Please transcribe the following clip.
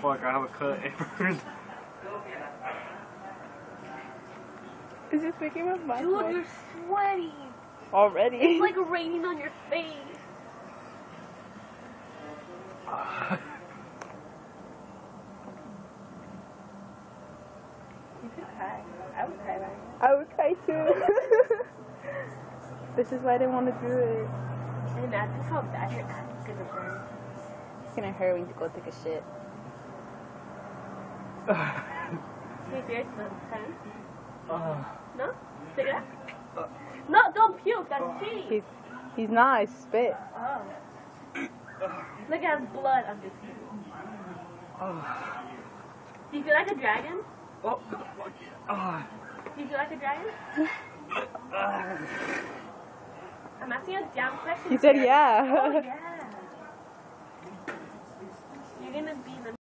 fuck, I have a cut. It burned. Is this making my mouth? Dude, you're sweaty. Already? It's like raining on your face. You could cry. I would cry. I would cry too. This is why I didn't want to do it. And imagine how bad your ass is gonna burn. It's gonna hurt when you go take a shit. Hey, serious? No? Take it out? No, don't puke. That's pee. He's not. I spit. Oh. Look, it has blood. I'm just kidding. Do you feel like a dragon? Oh. Do you feel like a dragon? I'm asking a damn question. He said yeah. Oh, yeah. You're gonna be the